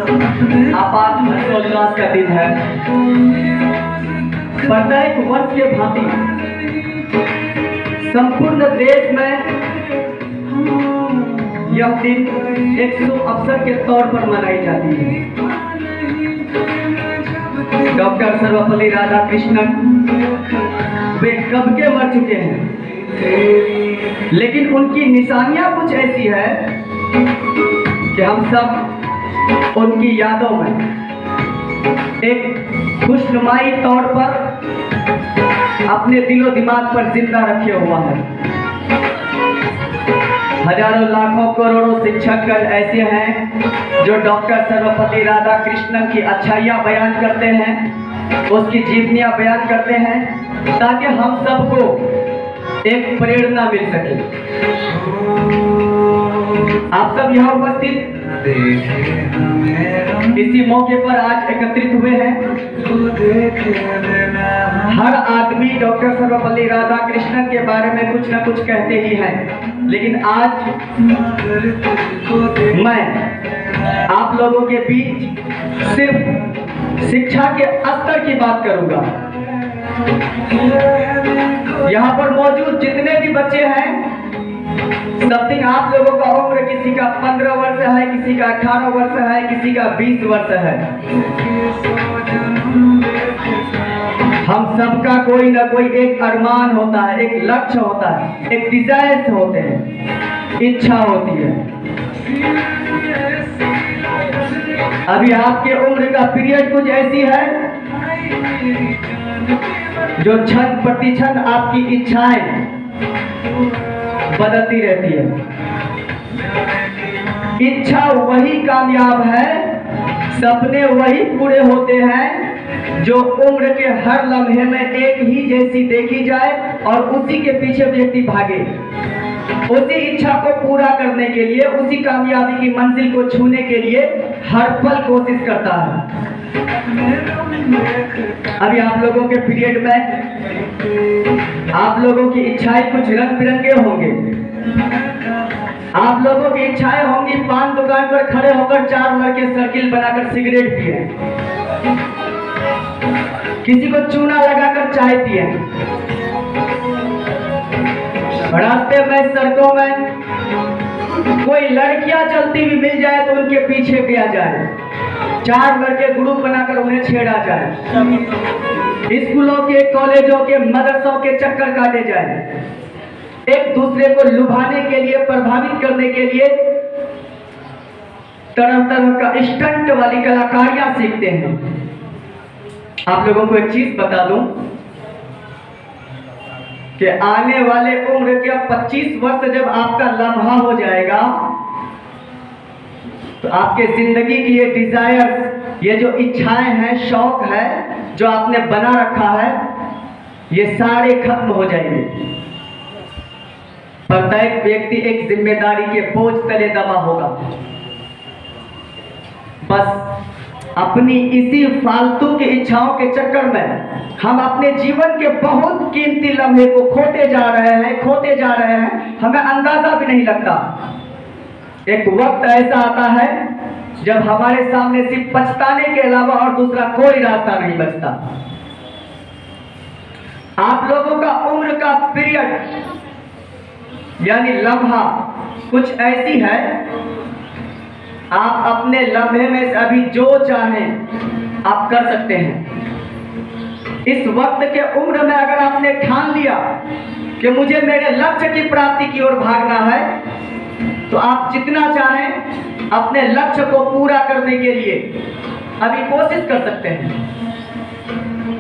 आपात हर्षोल्लास का दिन है। प्रत्येक वर्ष के भांति संपूर्ण देश में यह दिन एक शुभ अवसर के तौर पर मनाई जाती है। डॉक्टर सर्वपल्ली राधाकृष्णन वे कब के मर चुके हैं, लेकिन उनकी निशानियां कुछ ऐसी है कि हम सब उनकी यादों में एक खुशनुमाई तौर पर अपने दिलो दिमाग पर जिंदा रखे हुआ है। हजारों लाखों करोड़ों शिक्षकगण ऐसे हैं जो डॉक्टर सर्वपल्ली राधाकृष्णन की अच्छाइयाँ बयान करते हैं, उसकी जीवनियाँ बयान करते हैं, ताकि हम सबको एक प्रेरणा मिल सके। आप सब यहाँ उपस्थित इसी मौके पर आज एकत्रित हुए हैं। हर आदमी डॉक्टर सर्वपल्ली राधाकृष्णन के बारे में कुछ न कुछ कहते ही हैं, लेकिन आज मैं आप लोगों के बीच सिर्फ शिक्षा के स्तर की बात करूंगा। यहाँ पर मौजूद जितने भी बच्चे हैं, समथिंग आप लोगों का उम्र किसी का 15 वर्ष है, किसी का 18 वर्ष है, किसी का 20 वर्ष है। हम सबका कोई ना कोई एक अरमान होता है, एक लक्ष्य होता है, एक डिजायर्स होते हैं, इच्छा होती है। अभी आपके उम्र का पीरियड कुछ ऐसी है जो क्षण प्रतिक्षण आपकी इच्छाएं बदलती रहती है। इच्छा वही कामयाब है, सपने वही पूरे होते हैं जो उम्र के हर लम्हे में एक ही जैसी देखी जाए और उसी के पीछे व्यक्ति भागे। उसी इच्छा को पूरा करने के लिए, उसी कामयाबी की मंजिल को छूने के लिए हर पल कोशिश करता है। अभी आप लोगों के पीरियड में आप लोगों की इच्छाएं कुछ रंग बिरंगे होंगे। आप लोगों की इच्छाएं होंगी पान दुकान पर खड़े होकर 4 लड़के सर्किल बनाकर सिगरेट पिए, किसी को चूना लगाकर चाय पिए, रास्ते में सड़कों में कोई लड़कियां चलती हुई मिल जाए तो उनके पीछे किया जाए, 4 लड़के ग्रुप बनाकर उन्हें छेड़ा जाए, स्कूलों के, कॉलेजों के, मदरसों के चक्कर काटे जाए, एक दूसरे को लुभाने के लिए, प्रभावित करने के लिए तरह तरह का स्टंट वाली कलाकारियां सीखते हैं। आप लोगों को एक चीज बता दूं कि आने वाले उम्र के 25 वर्ष जब आपका लम्हा हो जाएगा तो आपके जिंदगी की ये डिजायर, ये जो इच्छाएं हैं, शौक है जो आपने बना रखा है, ये सारे खत्म हो जाएंगे। प्रत्येक व्यक्ति एक जिम्मेदारी के बोझ तले दबा होगा। बस अपनी इसी फालतू की इच्छाओं के चक्कर में हम अपने जीवन के बहुत कीमती लम्हे को खोते जा रहे हैं, हमें अंदाजा भी नहीं लगता। एक वक्त ऐसा आता है जब हमारे सामने सिर्फ पछताने के अलावा और दूसरा कोई रास्ता नहीं बचता। आप लोगों का उम्र का पीरियड यानी लम्हा कुछ ऐसी है, आप अपने लम्हे में से अभी जो चाहें आप कर सकते हैं। इस वक्त के उम्र में अगर आपने ठान लिया कि मुझे मेरे लक्ष्य की प्राप्ति की ओर भागना है, तो आप जितना चाहें अपने लक्ष्य को पूरा करने के लिए अभी कोशिश कर सकते हैं।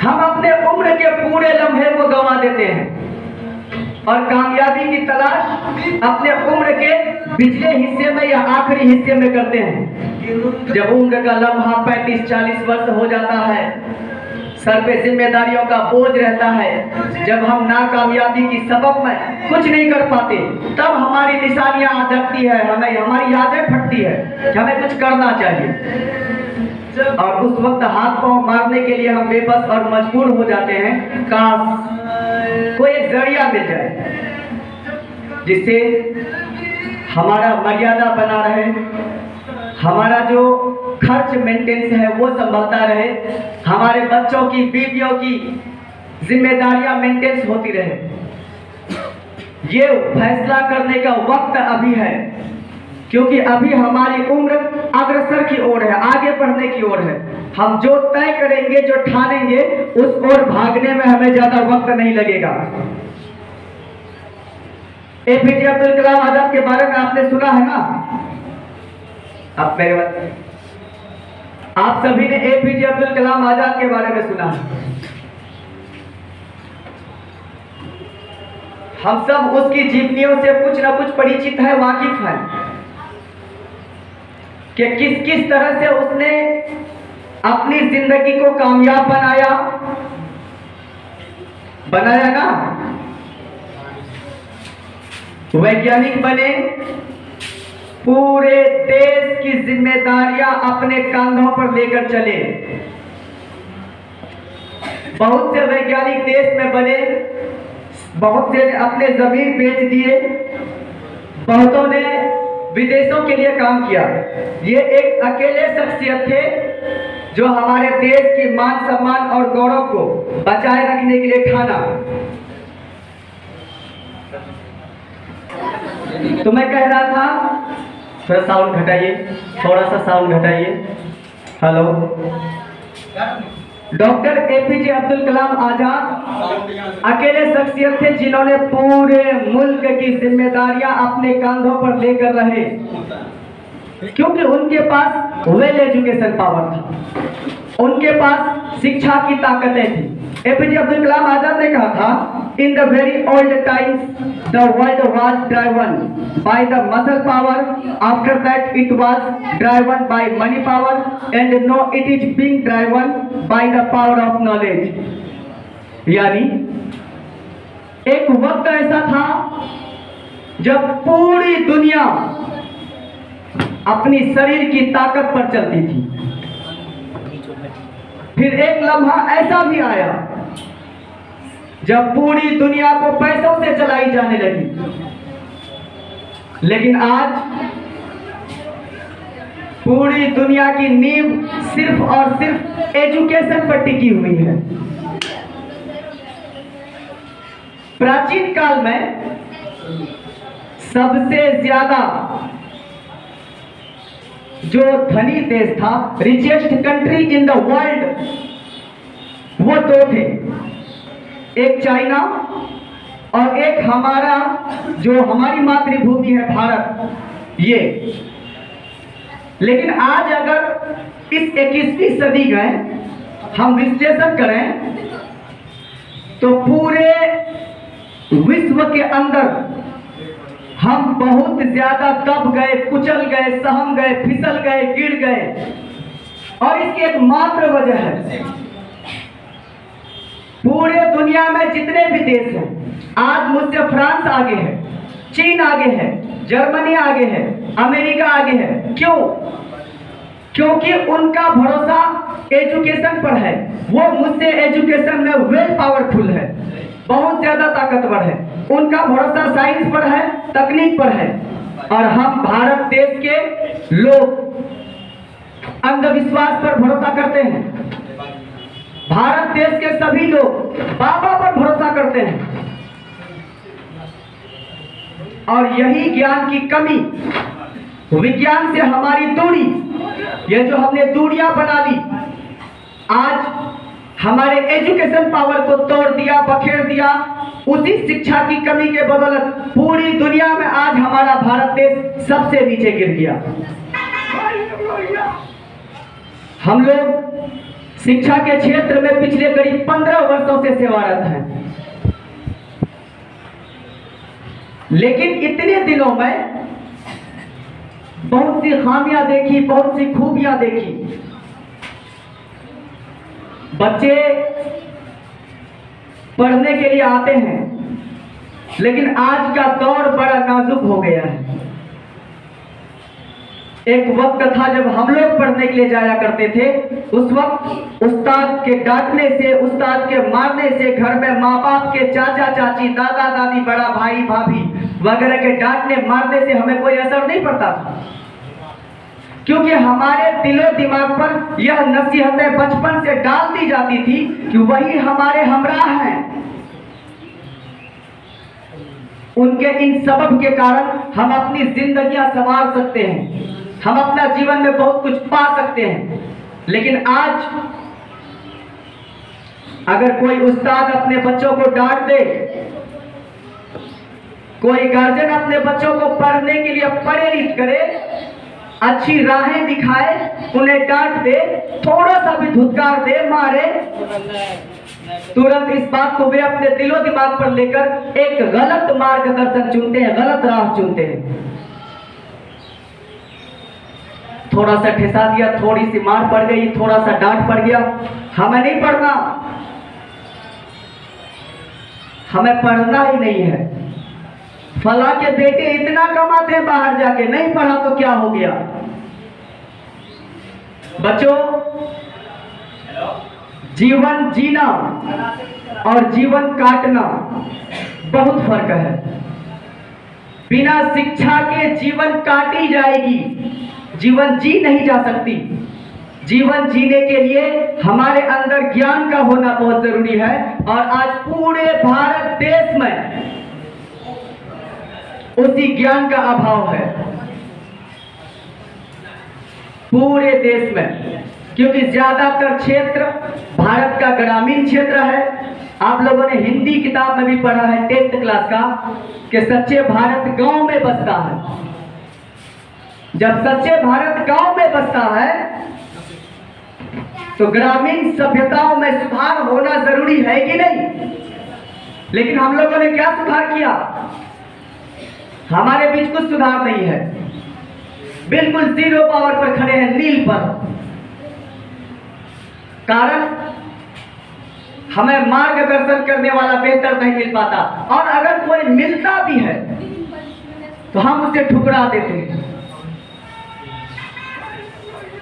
हम अपने उम्र के पूरे लम्हे को गंवा देते हैं और कामयाबी की तलाश अपने उम्र के पिछले हिस्से में या आखिरी हिस्से में करते हैं। जब उम्र का लम्हा 35-40 वर्ष हो जाता है, सर पे जिम्मेदारियों का बोझ रहता है, जब हम नाकामयाबी की सबब में कुछ नहीं कर पाते, तब हमारी निशानियां आ जाती है, हमें हमारी यादें फटती है कि हमें कुछ करना चाहिए। और उस वक्त हाथ पांव मारने के लिए हम बेबस और मजबूर हो जाते हैं। काश कोई एक जरिया मिल जाए जिससे हमारा मर्यादा बना रहे, हमारा जो खर्च मेंटेनेंस है वो संभालता रहे, हमारे बच्चों की, बीवियों की जिम्मेदारियां मेंटेनेंस होती रहे। ये फैसला करने का वक्त अभी है, क्योंकि अभी हमारी उम्र अग्रसर की ओर है, आगे बढ़ने की ओर है। हम जो तय करेंगे, जो ठानेंगे, उस ओर भागने में हमें ज्यादा वक्त नहीं लगेगा। एपीजे अब्दुल कलाम आजाद के बारे में आपने सुना है ना? आप मेरे आप सभी ने एपीजे अब्दुल कलाम आजाद के बारे में सुना है। हम सब उसकी जीवनियों से कुछ ना कुछ परिचित है, वाकिफ है कि किस किस तरह से उसने अपनी जिंदगी को कामयाब बनाया ना। वैज्ञानिक बने, पूरे देश की जिम्मेदारियां अपने कंधों पर लेकर चले। बहुत से वैज्ञानिक देश में बने, बहुत से ने अपने जमीन बेच दिए, बहुतों ने विदेशों के लिए काम किया। ये एक अकेले शख्सियत थे जो हमारे देश की मान सम्मान और गौरव को बचाए रखने के लिए ठाना। तो मैं कह रहा था, थोड़ा साउंड घटाइए, थोड़ा सा साउंड घटाइए। Hello. Doctor APJ Abdul Kalam Azad अकेले शख्सियत थे जिन्होंने पूरे मुल्क की जिम्मेदारियां अपने कंधों पर लेकर रहे, क्योंकि उनके पास वेल एजुकेशन पावर था, उनके पास शिक्षा की ताकतें थी। एपीजे अब्दुल कलाम आजाद ने कहा था, in the very old times the world was driven by the muscle power, after that it was driven by money power, and no it is being driven by the power of knowledge. यानी एक वक्त ऐसा था जब पूरी दुनिया अपनी शरीर की ताकत पर चलती थी। फिर एक लम्हा ऐसा भी आया जब पूरी दुनिया को पैसों से चलाई जाने लगी। लेकिन आज पूरी दुनिया की नींव सिर्फ और सिर्फ एजुकेशन पर टिकी हुई है। प्राचीन काल में सबसे ज्यादा जो धनी देश था, richest country in the world, वो दो थे, एक चाइना और एक हमारा जो हमारी मातृभूमि है भारत। ये लेकिन आज अगर इस 21वीं सदी में हम विश्लेषण करें तो पूरे विश्व के अंदर हम बहुत ज्यादा दब गए, कुचल गए, सहम गए, फिसल गए, गिर गए। और इसकी एक मात्र वजह है, पूरे दुनिया में जितने भी देश हैं, आज मुझसे फ्रांस आगे है, चीन आगे है, जर्मनी आगे है, अमेरिका आगे है। क्यों? क्योंकि उनका भरोसा एजुकेशन पर है। वो मुझसे एजुकेशन में वेल पावरफुल है, बहुत ज्यादा ताकतवर है। उनका भरोसा साइंस पर है, तकनीक पर है। और हम भारत देश के लोग अंधविश्वास पर भरोसा करते हैं। भारत देश के सभी लोग बाबा पर भरोसा करते हैं। और यही ज्ञान की कमी, विज्ञान से हमारी दूरी, ये जो हमने दूरियां बना ली, आज हमारे एजुकेशन पावर को तोड़ दिया, बखेर दिया। उसी शिक्षा की कमी के बदौलत पूरी दुनिया में आज हमारा भारत देश सबसे नीचे गिर गया। हम लोग शिक्षा के क्षेत्र में पिछले करीब 15 वर्षों से सेवारत हैं, लेकिन इतने दिनों में बहुत सी खामियां देखी, बहुत सी खूबियां देखी। बच्चे पढ़ने के लिए आते हैं, लेकिन आज का दौर बड़ा नाजुक हो गया है। एक वक्त था जब हम लोग पढ़ने के लिए जाया करते थे, उस वक्त उस्ताद के डांटने से, उस्ताद के मारने से, घर में माँ बाप के, चाचा चाची, दादा दादी, बड़ा भाई भाभी वगैरह के डांटने मारने से हमें कोई असर नहीं पड़ता था। क्योंकि हमारे दिलो दिमाग पर यह नसीहतें बचपन से डाल दी जाती थी कि वही हमारे हमराह हैं। उनके इन सबब के कारण हम अपनी जिंदगियां संवार सकते हैं, हम अपना जीवन में बहुत कुछ पा सकते हैं। लेकिन आज अगर कोई उस्ताद अपने बच्चों को डांट दे, कोई गार्जियन अपने बच्चों को पढ़ने के लिए प्रेरित करे, अच्छी राहें दिखाए, उन्हें डांट दे, थोड़ा सा भी धुतकार दे, मारे, तुरंत इस बात को वे अपने दिलो दिमाग पर लेकर एक गलत मार्गदर्शन चुनते हैं, गलत राह चुनते हैं। थोड़ा सा ठेसा दिया, थोड़ी सी मार पड़ गई, थोड़ा सा डांट पड़ गया, हमें नहीं पढ़ना, हमें पढ़ना ही नहीं है। फला के बेटे इतना कमाते हैं बाहर जाके, नहीं पढ़ा तो क्या हो गया। बच्चों, जीवन जीना और जीवन काटना बहुत फर्क है। बिना शिक्षा के जीवन काटी जाएगी, जीवन जी नहीं जा सकती। जीवन जीने के लिए हमारे अंदर ज्ञान का होना बहुत जरूरी है। और आज पूरे भारत देश में उसी ज्ञान का अभाव है, पूरे देश में, क्योंकि ज्यादातर क्षेत्र भारत का ग्रामीण क्षेत्र है। आप लोगों ने हिंदी किताब में भी पढ़ा है 10th क्लास का कि सच्चे भारत गांव में बसता है। जब सच्चे भारत गांव में बसता है तो ग्रामीण सभ्यताओं में सुधार होना जरूरी है कि नहीं। लेकिन हम लोगों ने क्या सुधार किया? हमारे बीच कुछ सुधार नहीं है, बिल्कुल जीरो पावर पर खड़े हैं, नील पर। कारण हमें मार्गदर्शन करने वाला बेहतर नहीं मिल पाता, और अगर कोई मिलता भी है तो हम उसे ठुकरा देते हैं।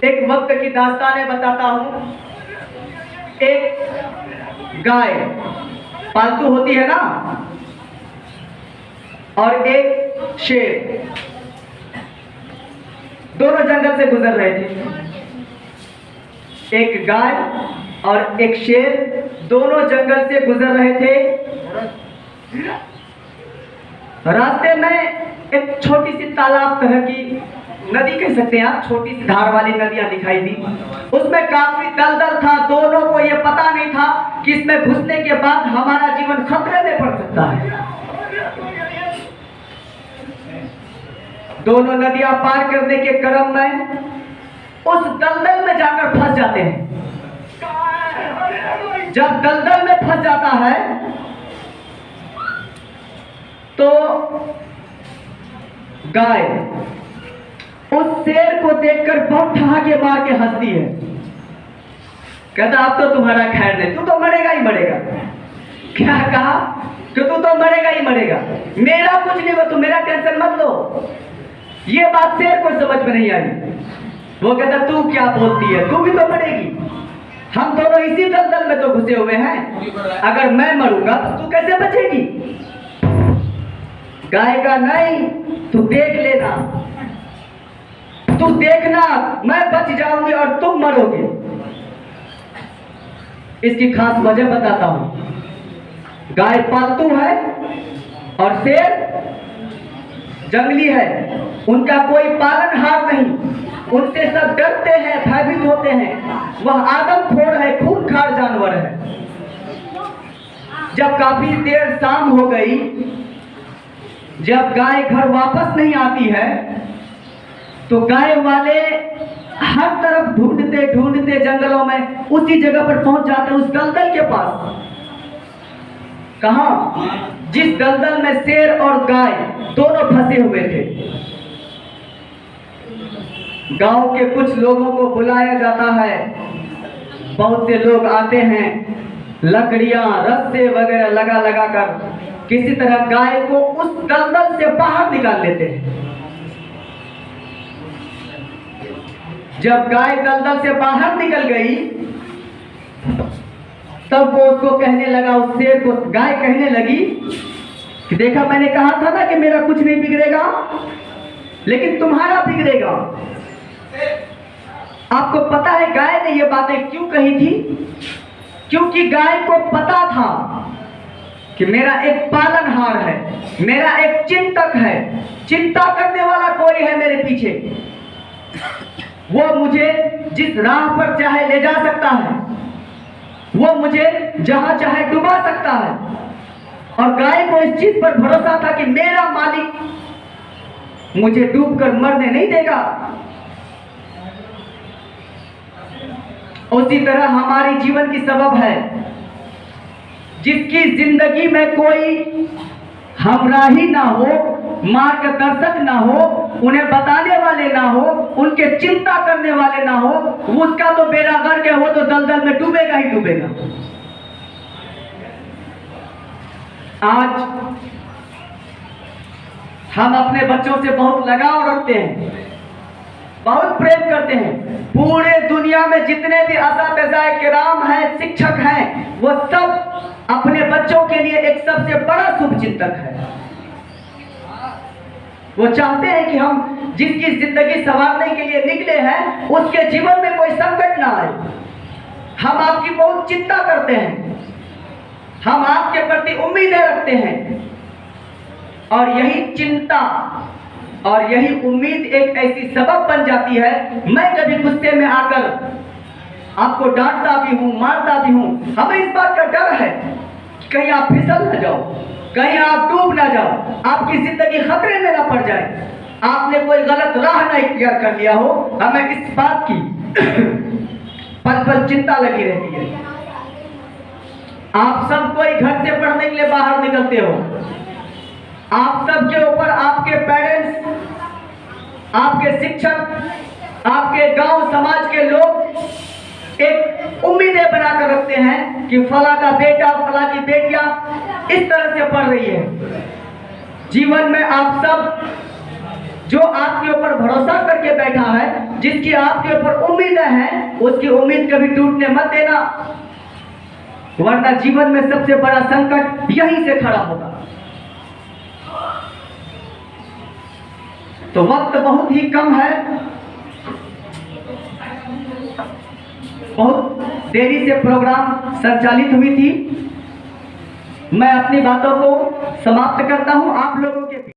एक वक्त की दास्तानें बताता हूं। एक गाय पालतू होती है ना, और एक शेर, दोनों जंगल से गुजर रहे थे। एक गाय और एक शेर दोनों जंगल से गुजर रहे थे। रास्ते में एक छोटी सी तालाब तरह की नदी कह सकते हैं आप, छोटी सी धार वाली नदियां दिखाई दी। उसमें काफी दलदल था। दोनों को यह पता नहीं था कि इसमें घुसने के बाद हमारा जीवन खतरे में पड़ सकता है। दोनों नदियां पार करने के क्रम में उस दलदल में जाकर फंस जाते हैं। जब दलदल में फंस जाता है तो गाय उस शेर को देखकर बहुत ठहाके मार के हंसती है। कहता अब तो तुम्हारा खैर नहीं, तू तो मरेगा ही मरेगा। क्या कहा कि तू तो मरेगा ही मरेगा, मेरा कुछ नहीं हुआ, तुम मेरा टेंशन मत लो। ये बात शेर को समझ में नहीं आई। वो कहता तू क्या बोलती है, तू भी तो मरेगी, हम दोनों इसी दलदल में तो घुसे हुए हैं, अगर मैं मरूंगा तो तू कैसे बचेगी। गाय का नहीं, तू देख लेना, तू देखना, मैं बच जाऊंगी और तुम मरोगे। इसकी खास वजह बताता हूं। गाय पालतू है और शेर जंगली है, उनका कोई पालनहार नहीं, उनसे सब डरते हैं, भयभीत होते हैं। वह आदमखोर है, खूंखार जानवर है। जब काफी देर शाम हो गई, जब गाय घर वापस नहीं आती है तो गाय वाले हर तरफ ढूंढते ढूंढते जंगलों में उसी जगह पर पहुंच जाते, उस दलदल के पास। कहां? जिस दलदल में शेर और गाय दोनों फंसे हुए थे। गांव के कुछ लोगों को बुलाया जाता है, बहुत से लोग आते हैं, लकड़ियां रस्से वगैरह लगा लगा कर किसी तरह गाय को उस दलदल से बाहर निकाल लेते हैं। जब गाय दलदल से बाहर निकल गई तब वो उसको कहने लगा, उस शेर को गाय कहने लगी कि देखा मैंने कहा था ना कि मेरा कुछ नहीं बिगड़ेगा, लेकिन तुम्हारा बिगड़ेगा। आपको पता है गाय ने ये बातें क्यों कही थी? क्योंकि गाय को पता था कि मेरा एक पालनहार है, मेरा एक चिंतक है, चिंता करने वाला कोई है मेरे पीछे। वो मुझे जिस राह पर चाहे ले जा सकता है, वो मुझे जहां चाहे डुबा सकता है। और गाय को इस चीज पर भरोसा था कि मेरा मालिक मुझे डूबकर मरने नहीं देगा। उसी तरह हमारी जीवन की सबब है, जिसकी जिंदगी में कोई हमराही ना हो, मार्गदर्शक ना हो, उन्हें बताने वाले ना हो, उनके चिंता करने वाले ना हो, उसका तो बेड़ा गर्क है, वो तो दलदल में डूबेगा ही डूबेगा। आज हम अपने बच्चों से बहुत लगाव रखते हैं, बहुत प्रेम करते हैं। पूरे दुनिया में जितने भी असातिज़ाए किराम हैं, शिक्षक हैं, वो सब अपने बच्चों के लिए एक सबसे बड़ा शुभचिंतक है। वो चाहते हैं कि हम जिसकी जिंदगी संवारने के लिए निकले हैं, उसके जीवन में कोई संकट ना आए। हम आपकी बहुत चिंता करते हैं, हम आपके प्रति उम्मीदें रखते हैं, और यही चिंता और यही उम्मीद एक ऐसी सबब बन जाती है। मैं कभी गुस्से में आकर आपको डांटता भी हूं, मारता भी हूं, हमें इस बात का डर है कि कहीं आप फिसल ना जाओ, कहीं आप डूब ना जाओ, आपकी जिंदगी खतरे में ना पड़ जाए, आपने कोई गलत राह ना इख्तियार कर लिया हो। हमें इस बात की पल पल चिंता लगी रहती है। आप सब कोई घर से पढ़ने के लिए बाहर निकलते हो, आप सबके ऊपर आपके पेरेंट्स, आपके शिक्षक, आपके गांव समाज के लोग एक उम्मीदें बनाकर रखते हैं कि फला का बेटा, फला की बेटियां इस तरह से पढ़ रही है। जीवन में आप सब जो आपके ऊपर भरोसा करके बैठा है, जिसकी आपके ऊपर उम्मीदें हैं, उसकी उम्मीद कभी टूटने मत देना, वरना जीवन में सबसे बड़ा संकट यहीं से खड़ा होगा। तो वक्त बहुत ही कम है, बहुत देरी से प्रोग्राम संचालित हुई थी। मैं अपनी बातों को समाप्त करता हूं। आप लोगों